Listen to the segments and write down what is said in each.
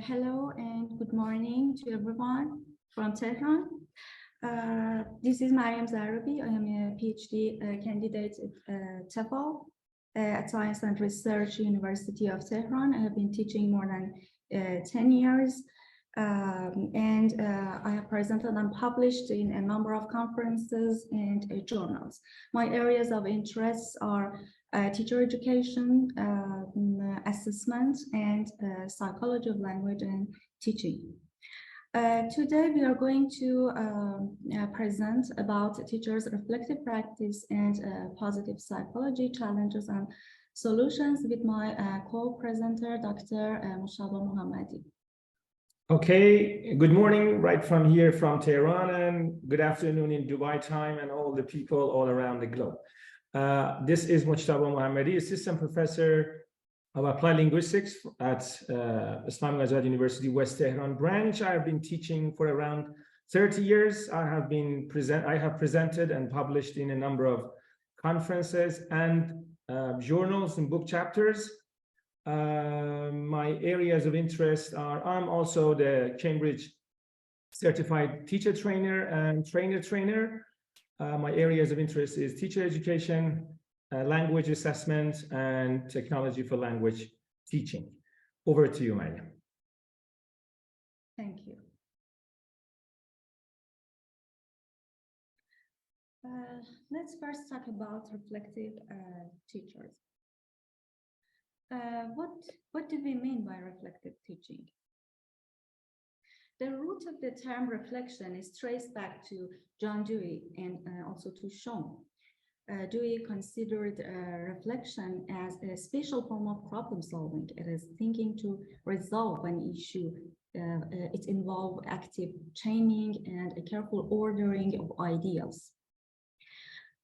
Hello and good morning to everyone from Tehran. This is Maryam Zarrabi. I am a PhD candidate at TEFL at Science and Research University of Tehran. I have been teaching more than 10 years and I have presented and published in a number of conferences and journals. My areas of interest are teacher education, assessment, and psychology of language and teaching. Today we are going to present about teachers' reflective practice and positive psychology challenges and solutions with my co-presenter, Dr. Mojtaba Mohammadi. Okay, good morning right from here from Tehran, and good afternoon in Dubai time and all the people all around the globe. This is Mojtaba Mohammadi, Assistant Professor of Applied Linguistics at Islamic Azad University, West Tehran branch. I have been teaching for around 30 years. I have presented and published in a number of conferences and journals and book chapters. My areas of interest are, I'm also the Cambridge Certified Teacher Trainer and Trainer. My areas of interest is teacher education, language assessment, and technology for language teaching. Over to you, Maryam. Thank you. Let's first talk about reflective teachers. What do we mean by reflective teaching? The root of the term reflection is traced back to John Dewey and also to Sean. Dewey considered reflection as a special form of problem solving. It is thinking to resolve an issue. It involves active chaining and a careful ordering of ideas.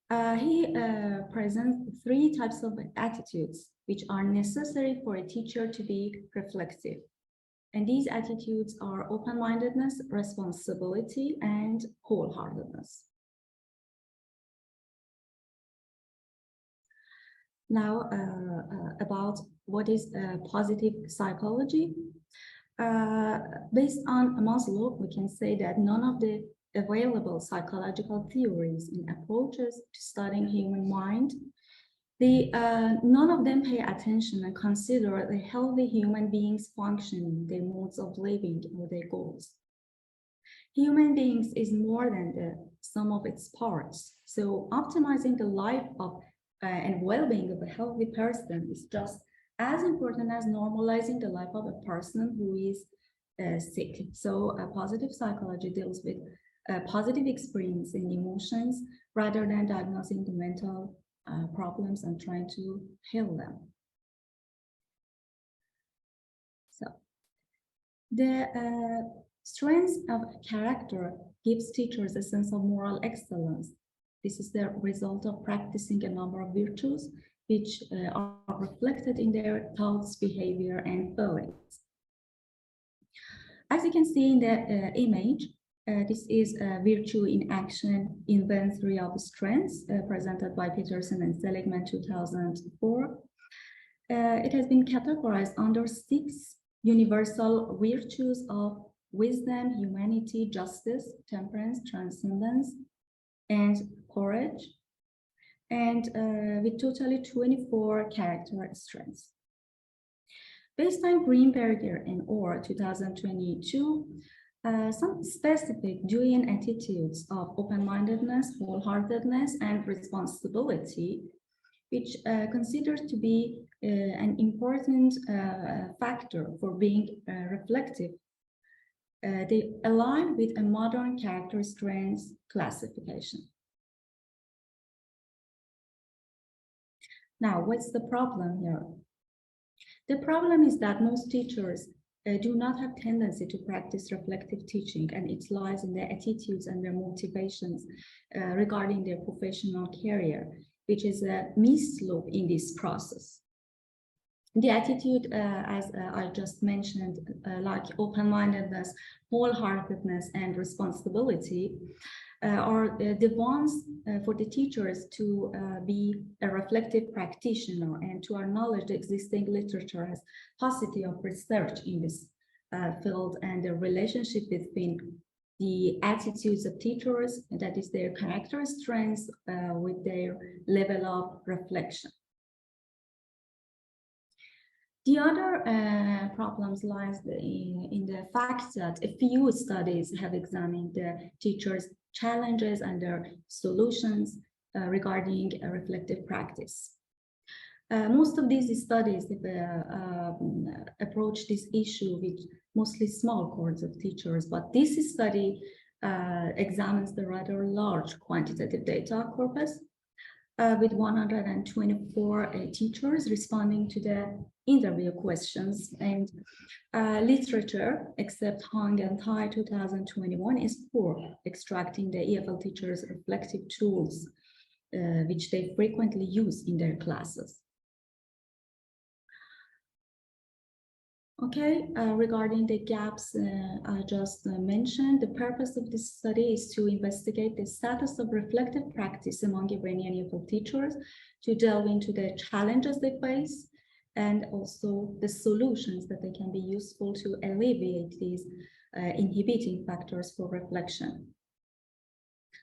He presents three types of attitudes which are necessary for a teacher to be reflective. And these attitudes are open-mindedness, responsibility, and wholeheartedness. Now, about what is positive psychology. Based on Maslow, we can say that none of the available psychological theories and approaches to studying human mind, none of them pay attention and consider the healthy human beings functioning, their modes of living, or their goals. Human beings is more than the sum of its parts. So optimizing the life of and well-being of a healthy person is just as important as normalizing the life of a person who is sick. So positive psychology deals with positive experience and emotions rather than diagnosing the mental problems and trying to heal them. So the strength of character gives teachers a sense of moral excellence. This is the result of practicing a number of virtues which are reflected in their thoughts, behavior, and feelings. As you can see in the image, this is Virtue in Action Inventory of Strengths presented by Peterson and Seligman 2004. It has been categorized under 6 universal virtues of wisdom, humanity, justice, temperance, transcendence, and courage, and with totally 24 character strengths. Based on Greenberger and Orr 2022, some specific Deweyan attitudes of open-mindedness, wholeheartedness, and responsibility, which considered to be an important factor for being reflective, they align with a modern character strengths classification. Now, what's the problem here? The problem is that most teachers do not have tendency to practice reflective teaching, and it lies in their attitudes and their motivations regarding their professional career, which is a missed loop in this process. The attitude, as I just mentioned, like open-mindedness, wholeheartedness, and responsibility, are the ones for the teachers to be a reflective practitioner, and to our knowledge, the existing literature has paucity of research in this field and the relationship between the attitudes of teachers, that is their character strengths, with their level of reflection. The other problems lies in the fact that a few studies have examined the teachers' challenges and their solutions regarding a reflective practice. Most of these studies approach this issue with mostly small cohorts of teachers, but this study examines the rather large quantitative data corpus with 124 teachers responding to the interview questions, and literature, except Hong and Thai 2021, is poor extracting the EFL teachers' reflective tools, which they frequently use in their classes. Okay, regarding the gaps I just mentioned, the purpose of this study is to investigate the status of reflective practice among Iranian EFL teachers, to delve into the challenges they face, and also the solutions that they can be useful to alleviate these inhibiting factors for reflection.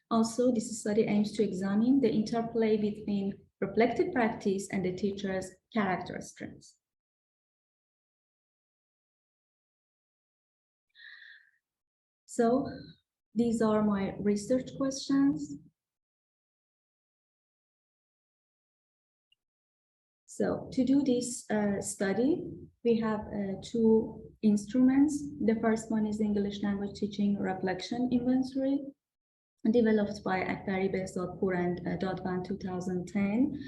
Also, this study aims to examine the interplay between reflective practice and the teacher's character strengths. So these are my research questions. So to do this study, we have two instruments. The first one is English Language Teaching Reflection Inventory, developed by Akbari Behzadpour and Dadvan 2010.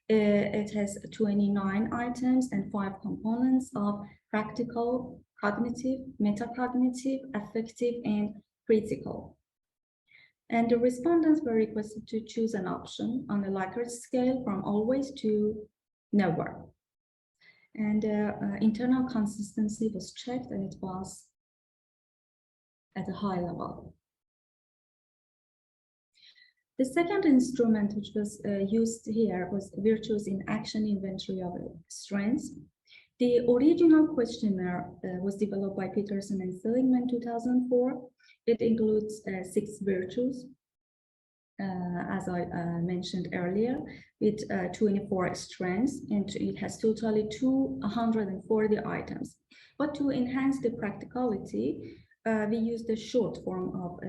It has 29 items and 5 components of practical, cognitive, metacognitive, affective, and critical. And the respondents were requested to choose an option on a Likert scale from always to never. And internal consistency was checked, and it was at a high level. The second instrument which was used here was Virtues in Action Inventory of Strengths. The original questionnaire was developed by Peterson and Seligman 2004. It includes 6 virtues, as I mentioned earlier, with 24 strengths, and it has totally 240 items. But to enhance the practicality, we used the short form of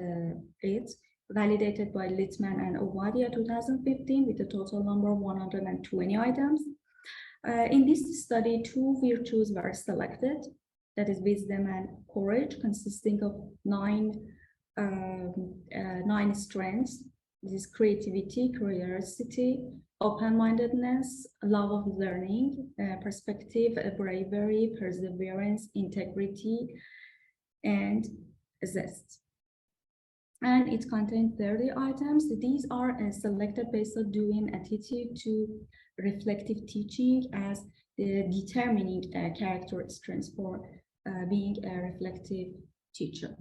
it, validated by Littman and Ovadia 2015, with a total number of 120 items. In this study, 2 virtues were selected, that is wisdom and courage, consisting of 9 strengths. This is creativity, curiosity, open-mindedness, love of learning, perspective, bravery, perseverance, integrity, and zest. And it contains 30 items. These are selected based on doing attitude to reflective teaching as the determining character strengths for being a reflective teacher.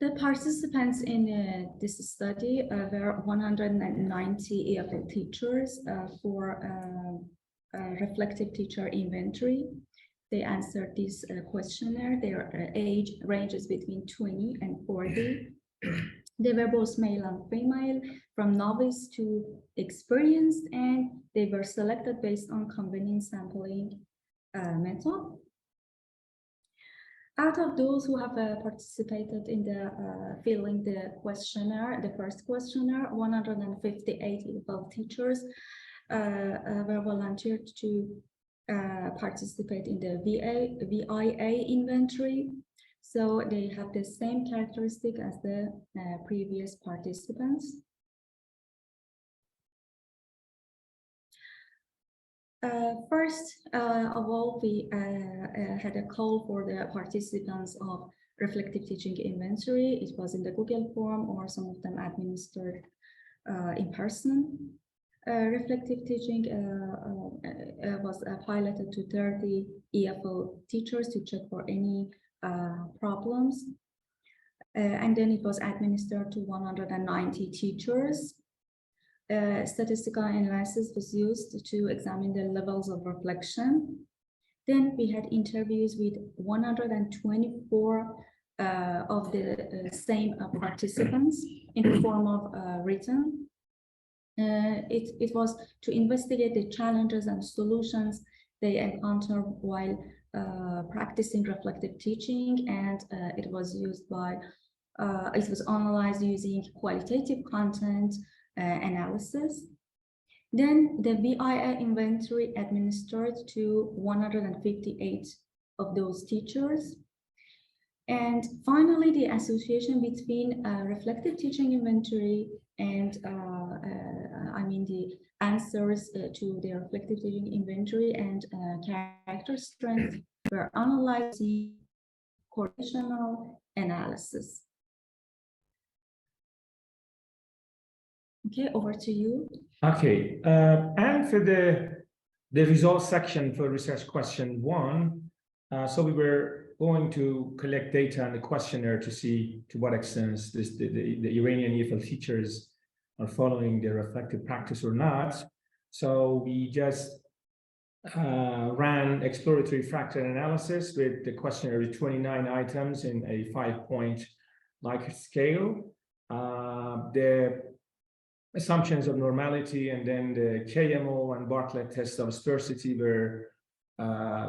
The participants in this study were 190 EFL teachers for reflective teacher inventory. They answered this questionnaire. Their age ranges between 20 and 40. They were both male and female, from novice to experienced, and they were selected based on convenient sampling method. Out of those who have participated in the filling the questionnaire, the first questionnaire, 158 EFL teachers were volunteered to participate in the VIA inventory. So they have the same characteristic as the previous participants. First of all, we had a call for the participants of reflective teaching inventory. It was in the Google form, or some of them administered in person. Reflective teaching was piloted to 30 EFL teachers to check for any problems. And then it was administered to 190 teachers. Statistical analysis was used to examine the levels of reflection. Then we had interviews with 124 of the same participants in the form of written. It was to investigate the challenges and solutions they encounter while practicing reflective teaching, and it was analyzed using qualitative content analysis. Then the VIA inventory administered to 158 of those teachers. And finally, the association between reflective teaching inventory and the answers to the reflective teaching inventory and character strength were analyzed in correlational analysis. Okay, over to you. Okay, and for the results section for research question 1, so we were going to collect data on the questionnaire to see to what extent the Iranian EFL teachers are following their reflective practice or not. So we just ran exploratory factor analysis with the questionnaire with 29 items in a 5-point Likert scale. The assumptions of normality and then the KMO and Bartlett test of sparsity were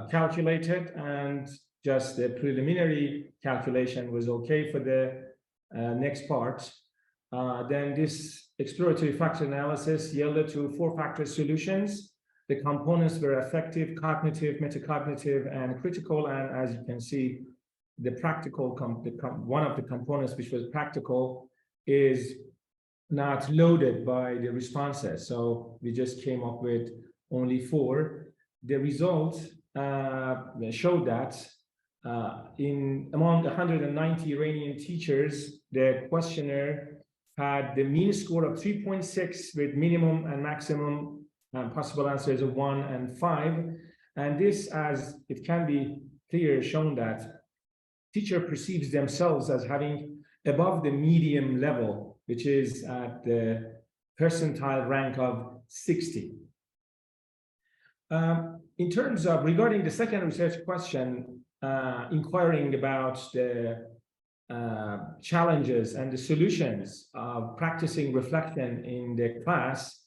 calculated, and just the preliminary calculation was okay for the next part. Then this exploratory factor analysis yielded to 4-factor solutions. The components were affective, cognitive, metacognitive, and critical. And as you can see, the practical, one of the components which was practical is not loaded by the responses. So we just came up with only 4. The result showed that among 190 Iranian teachers, the questionnaire had the mean score of 3.6 with minimum and maximum possible answers of 1 and 5. And this, as it can be clear, shown that teacher perceives themselves as having above the medium level, which is at the percentile rank of 60. In terms of regarding the second research question, inquiring about the challenges and the solutions of practicing reflection in the class,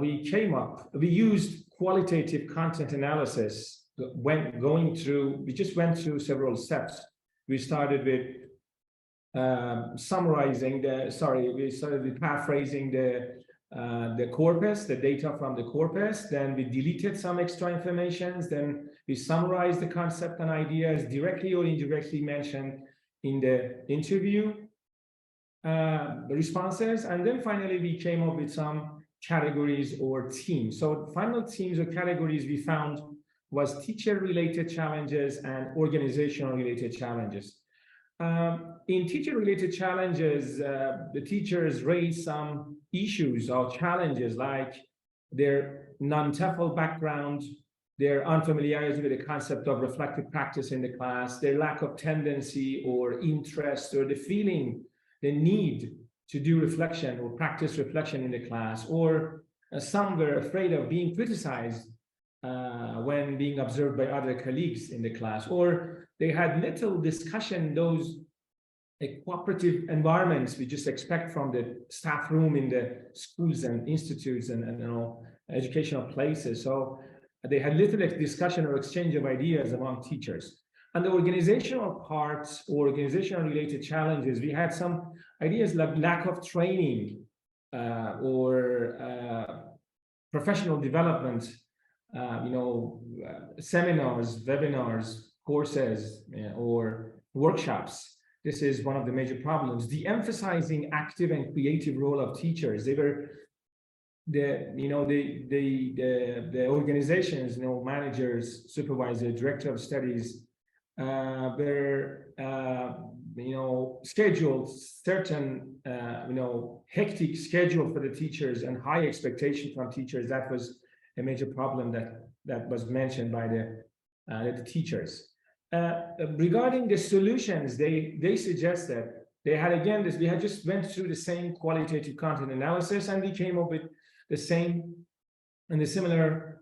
we used qualitative content analysis we just went through several steps. We started with paraphrasing the corpus, the data from the corpus. Then we deleted some extra information. Then we summarized the concept and ideas directly or indirectly mentioned in the interview responses. And then finally, we came up with some categories or themes. So final themes or categories we found was teacher-related challenges and organizational-related challenges. In teacher-related challenges, the teachers raised some issues or challenges like their non-TEFL background, their unfamiliarity with the concept of reflective practice in the class, their lack of tendency or interest or the need to do reflection or practice reflection in the class, or some were afraid of being criticized when being observed by other colleagues in the class, or they had little discussion in those cooperative environments we just expect from the staff room in the schools and institutes and educational places. So they had little discussion or exchange of ideas among teachers. And the organizational parts or organizational related challenges, we had some ideas like lack of training or professional development, seminars, webinars, courses, or workshops. This is one of the major problems. De-emphasizing active and creative role of teachers. They were the organizations, managers, supervisors, director of studies, were scheduled certain hectic schedule for the teachers and high expectation from teachers. That was a major problem that was mentioned by the teachers. Regarding the solutions, they suggested they had, again, we had just went through the same qualitative content analysis, and we came up with the same and the similar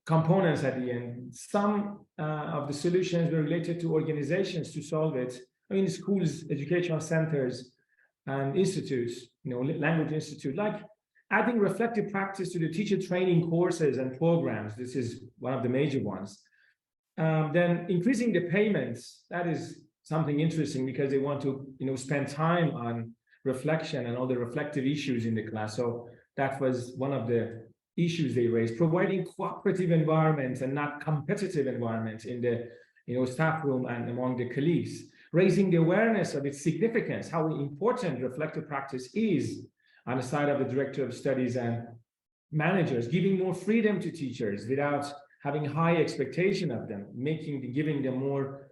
components at the end. Some of the solutions were related to organizations to solve it. I mean, schools, educational centers, and institutes, language institute, like adding reflective practice to the teacher training courses and programs. This is one of the major ones. Then increasing the payments. That is something interesting because they want to, spend time on reflection and all the reflective issues in the class. So that was one of the issues they raised. Providing cooperative environments and not competitive environments in the, staff room and among the colleagues. Raising the awareness of its significance, how important reflective practice is on the side of the director of studies and managers. Giving more freedom to teachers without having high expectation of them, giving them more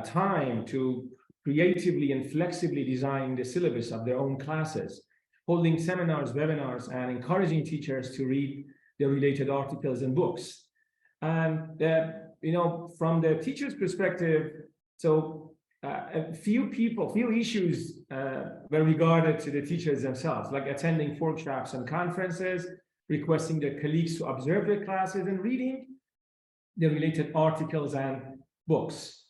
time to creatively and flexibly design the syllabus of their own classes. Holding seminars, webinars, and encouraging teachers to read the related articles and books. And from the teacher's perspective, so a few issues were regarded to the teachers themselves, like attending workshops and conferences, requesting their colleagues to observe their classes, and reading the related articles and books.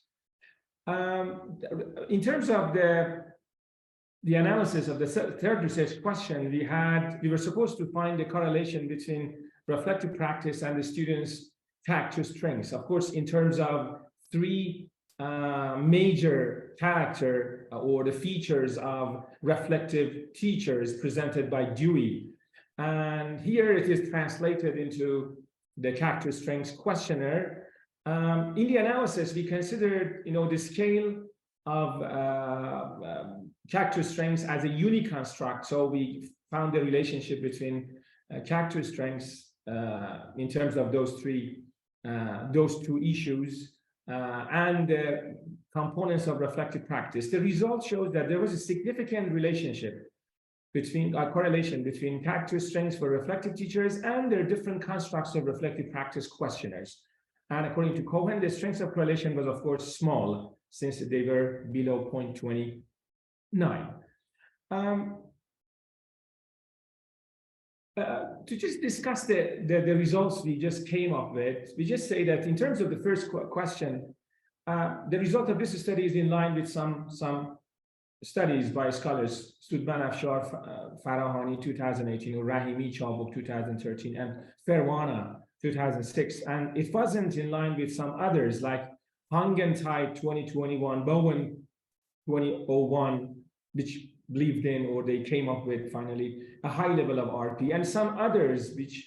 In terms of the analysis of the third research question, we were supposed to find a correlation between reflective practice and the students' character strengths. Of course, in terms of three major character or the features of reflective teachers presented by Dewey. And here it is translated into the character strengths questionnaire. In the analysis, we considered, the scale of character strengths as a uniconstruct. So we found the relationship between character strengths in terms of those two issues and the components of reflective practice. The result shows that there was a significant relationship correlation between character strengths for reflective teachers and their different constructs of reflective practice questionnaires. And according to Cohen, the strength of correlation was, of course, small, since they were below 0.29. To just discuss the results we just came up with, we just say that in terms of the first question, the result of this study is in line with some studies by scholars, Sudban Afshar Farahani 2018, or Rahimi Chabuk 2013, and Ferwana 2006. And it wasn't in line with some others like Hangentide 2021, Bowen 2001, which believed in, or they came up with finally, a high level of RP, and some others which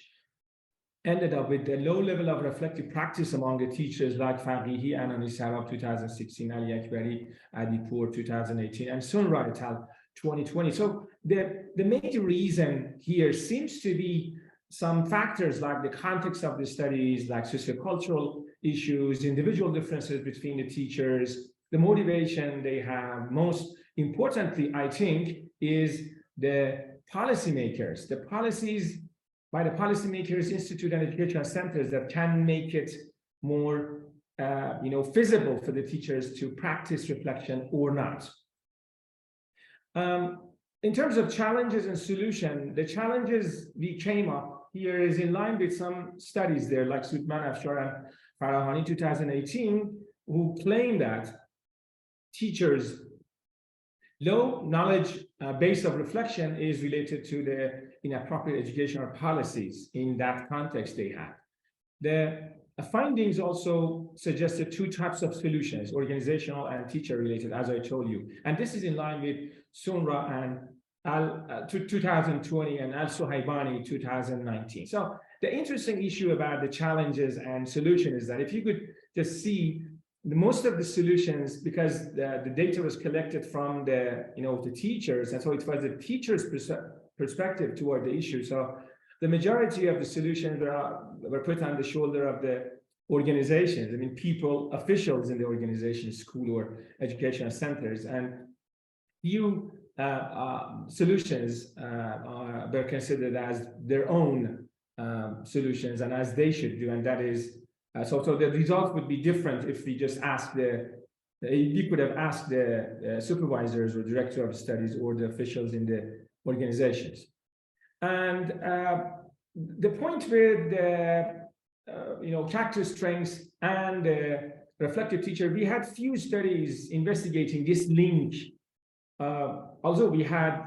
ended up with a low level of reflective practice among the teachers like Faqihi and Anisarab 2016, Ali Akbari, Adipur 2018, and Sunra et al. 2020. So the major reason here seems to be some factors like the context of the studies, like sociocultural issues, individual differences between the teachers, the motivation they have. Most importantly, I think, is the policymakers, the policies by the policymakers, institute, and educational centers that can make it more, feasible for the teachers to practice reflection or not. In terms of challenges and solution, the challenges we came up here is in line with some studies there, like Sudman Afshar and Farahani 2018, who claim that teachers' low knowledge base of reflection is related to the inappropriate educational policies in that context they have. The findings also suggested two types of solutions, organizational and teacher related, as I told you. And this is in line with Sunra and 2020 and Al-Suhaibani 2019. So the interesting issue about the challenges and solution is that if you could just see most of the solutions, because the data was collected from the teachers, and so it was the teacher's perspective toward the issue. So the majority of the solutions were put on the shoulder of the organizations. I mean, people, officials in the organization, school or educational centers, and few solutions were considered as their own solutions and as they should do, and that is so the result would be different if we just ask the we could have asked the supervisors or director of studies or the officials in the organizations. And the point with the character strengths and reflective teacher, we had few studies investigating this link. Although we had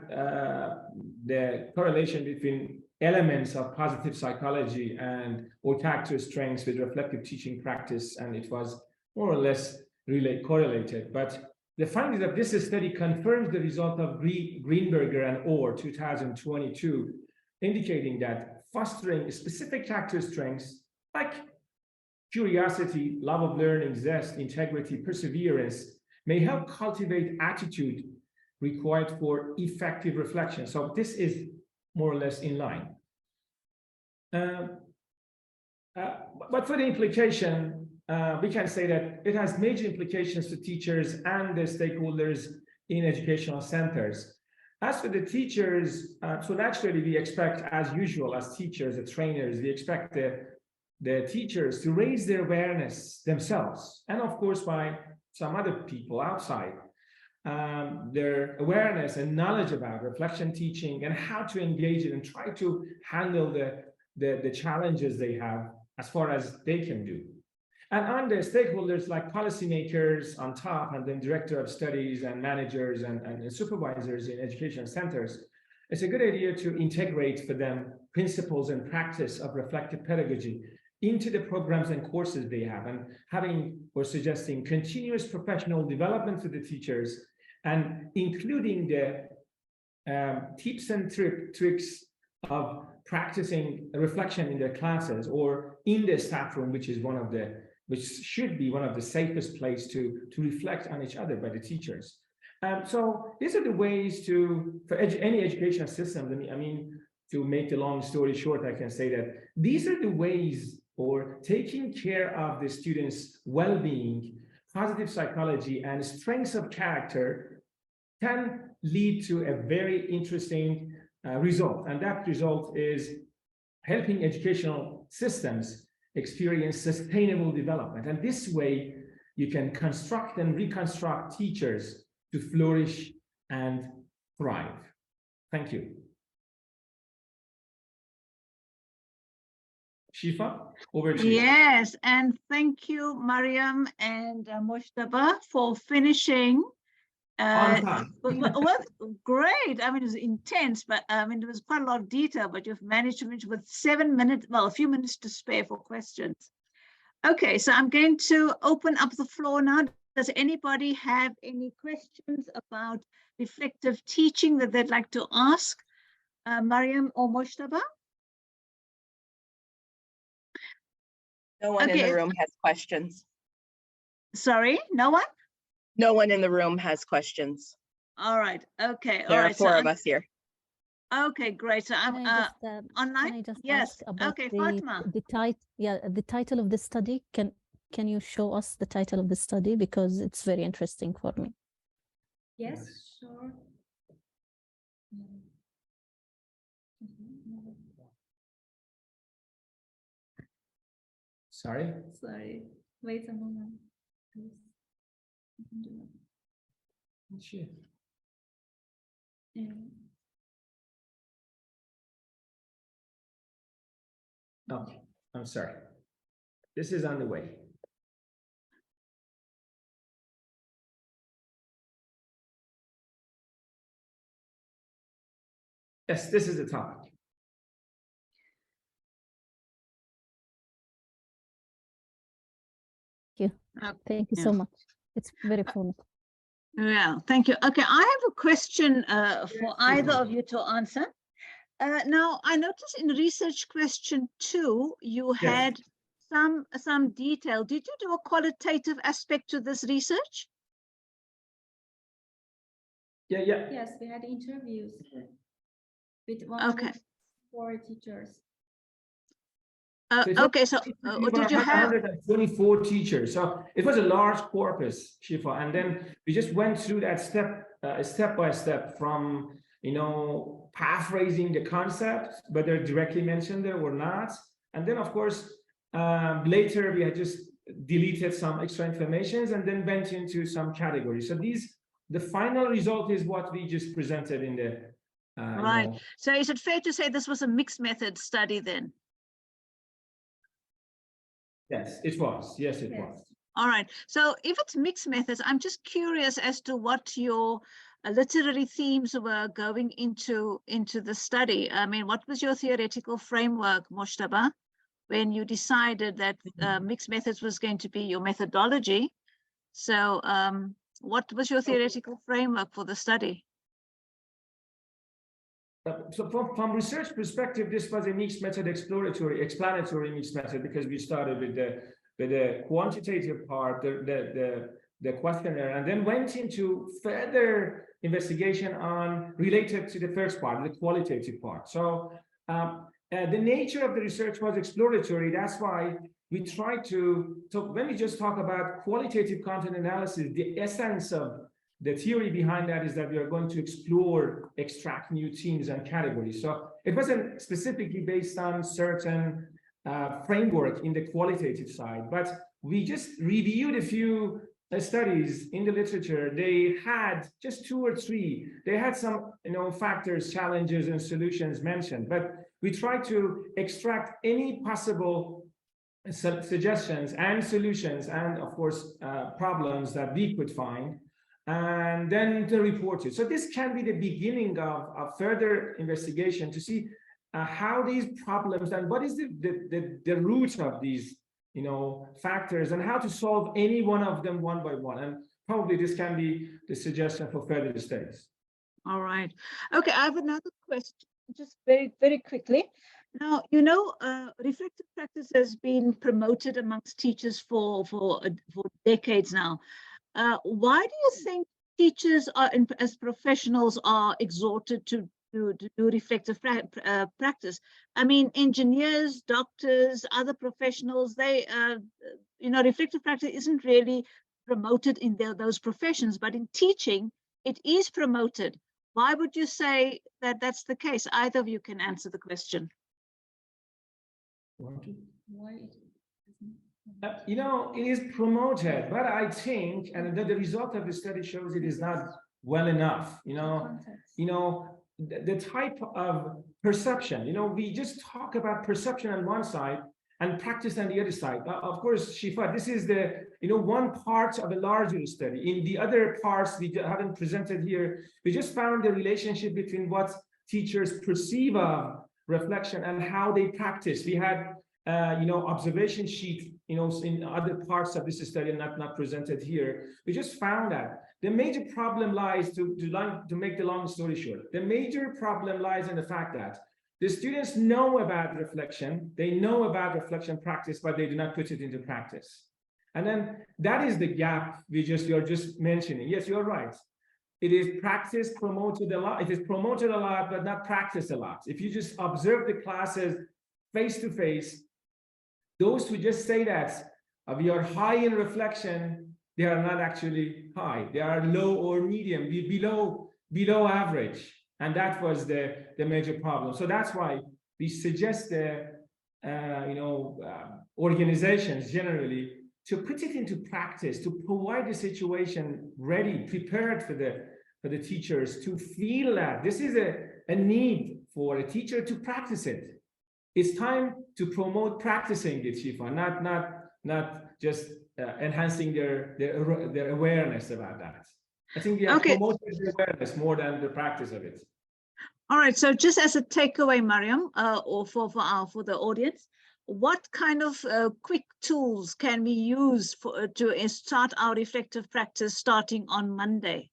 the correlation between elements of positive psychology or character strengths with reflective teaching practice, and it was more or less really correlated. But the findings of this study confirms the result of Greenberger and Orr 2022, indicating that fostering specific character strengths like curiosity, love of learning, zest, integrity, perseverance may help cultivate attitude required for effective reflection. So this is more or less in line. But for the implication, we can say that it has major implications to teachers and the stakeholders in educational centers. As for the teachers, so naturally we expect, as usual, as teachers, the trainers, we expect the teachers to raise their awareness themselves, and of course by some other people outside, their awareness and knowledge about reflection teaching and how to engage it and try to handle the challenges they have as far as they can do. And on the stakeholders like policymakers on top, and then director of studies and managers and supervisors in education centers, it's a good idea to integrate for them principles and practice of reflective pedagogy into the programs and courses they have, and having or suggesting continuous professional development for the teachers, and including the tips and tricks of practicing reflection in their classes or in the staff room, which should be one of the safest places to reflect on each other by the teachers. So these are the ways for any educational system. I mean, to make the long story short, I can say that these are the ways, or taking care of the students' well-being, positive psychology, and strengths of character can lead to a very interesting result. And that result is helping educational systems experience sustainable development. And this way, you can construct and reconstruct teachers to flourish and thrive. Thank you. Shifa, over to you. Yes, and thank you, Maryam and Mojtaba, for finishing. On time. Well, great. I mean, it was intense, but I mean, there was quite a lot of detail, but you've managed to finish with 7 minutes, well, a few minutes to spare for questions. Okay, so I'm going to open up the floor now. Does anybody have any questions about reflective teaching that they'd like to ask Maryam or Mojtaba? No one in the room has questions. Sorry, no one? No one in the room has questions. All right. Okay. There are four of us here. Okay, great. So I'm online. Can I just Yes. ask about Okay, Fatima. the title of the study? Can you show us the title of the study, because it's very interesting for me? Yes, sure. Sorry? Sorry, wait a moment, please. Sure. Oh, I'm sorry. This is on the way. Yes, this is the topic. Thank you so much. It's very informative. Yeah, thank you. Okay, I have a question for either of you to answer. Now, I noticed in research question 2, you had some detail. Did you do a qualitative aspect to this research? Yeah. Yes, we had interviews with 104 teachers. Okay, so did you have 124 teachers? So it was a large corpus, Shifa, and then we just went through that step by step, from paraphrasing the concept, whether directly mentioned there or not, and then of course later we had just deleted some extra informations, and then went into some categories. So the final result is what we just presented in the right. So is it fair to say this was a mixed method study then? Yes, it was. Yes, it was. All right. So if it's mixed methods, I'm just curious as to what your literary themes were going into the study. I mean, what was your theoretical framework, Mojtaba, when you decided that mixed methods was going to be your methodology? So what was your theoretical framework for the study? So from research perspective, this was a mixed method explanatory mixed method, because we started with the quantitative part, the questionnaire, and then went into further investigation on related to the first part, the qualitative part. So the nature of the research was exploratory. That's why we try to talk, when we just talk about qualitative content analysis, the essence of the theory behind that is that we are going to extract new themes and categories. So it wasn't specifically based on certain framework in the qualitative side, but we just reviewed a few studies in the literature. They had just 2 or 3. They had some, factors, challenges, and solutions mentioned, but we tried to extract any possible suggestions and solutions, and of course problems that we could find, and then to report it. So this can be the beginning of further investigation to see how these problems and what is the root of these factors, and how to solve any one of them one by one. And probably this can be the suggestion for further studies. All right. Okay, I have another question, just very, very quickly. Now, reflective practice has been promoted amongst teachers for decades now. Why do you think teachers as professionals are exhorted to do reflective practice? I mean, engineers, doctors, other professionals, reflective practice isn't really promoted in those professions, but in teaching, it is promoted. Why would you say that that's the case? Either of you can answer the question. It is promoted, but I think, and the result of the study shows it is not well enough. The type of perception, we just talk about perception on one side and practice on the other side. Of course, Shifa, this is the one part of a larger study. In the other parts we haven't presented here, we just found the relationship between what teachers perceive of reflection and how they practice. We had observation sheet in other parts of this study, not presented here. We just found that the major problem lies, to make the long story short, the major problem lies in the fact that the students know about reflection, they know about reflection practice, but they do not put it into practice. And then that is the gap you're just mentioning. Yes, you're right. It is practice promoted a lot. It is promoted a lot, but not practiced a lot. If you just observe the classes face to face, those who just say that we are high in reflection, they are not actually high. They are low or medium, below average. And that was the major problem. So that's why we suggest organizations generally to put it into practice, to provide the situation ready, prepared for the teachers to feel that this is a need for a teacher to practice it. It's time to promote practicing it, Shifa, not just enhancing their awareness about that. I think we have promoted the awareness more than the practice of it. All right. So just as a takeaway, Maryam, or for the audience, what kind of quick tools can we use to start our reflective practice starting on Monday?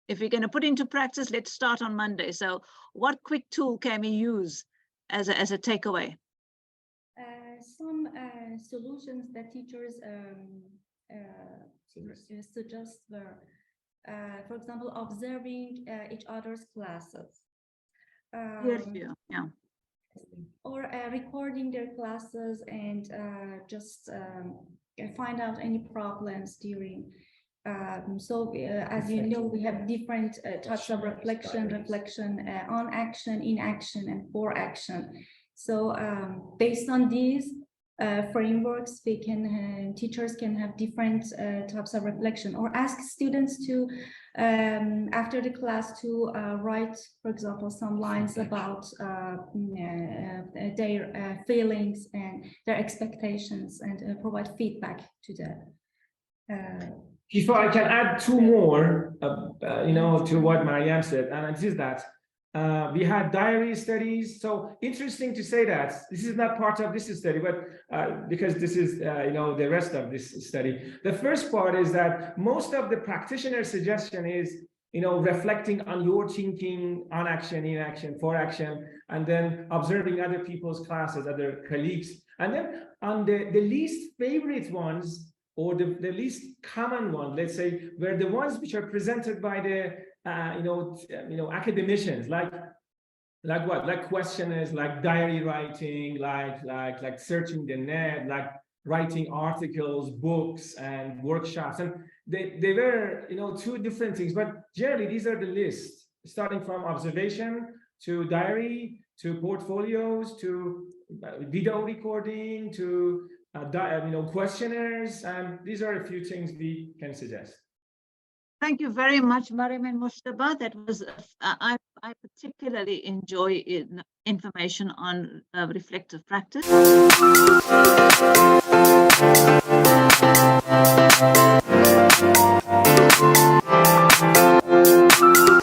If we're going to put into practice, let's start on Monday. So what quick tool can we use as a takeaway? Some solutions that teachers suggest were, for example, observing each other's classes. Or recording their classes and just find out any problems during. As you know, we have different types of reflection on action, in action, and for action. So based on these, frameworks. Teachers can have different types of reflection, or ask students to, after the class, to write, for example, some lines about their feelings and their expectations, and provide feedback to them. If I can add two more, to what Maryam said, and it is that we had diary studies. So interesting to say that this is not part of this study, but because this is, the rest of this study. The first part is that most of the practitioner suggestion is, reflecting on your thinking, on action, in action, for action, and then observing other people's classes, other colleagues. And then on the least favorite ones, or the least common one, let's say, were the ones which are presented by the academicians, like what, like questionnaires, like diary writing, like searching the net, like writing articles, books, and workshops. And they were, two different things, but generally these are the lists, starting from observation to diary to portfolios to video recording to questionnaires, and these are a few things we can suggest. Thank you very much, Maryam and Mojtaba. That was, I particularly enjoy information on reflective practice.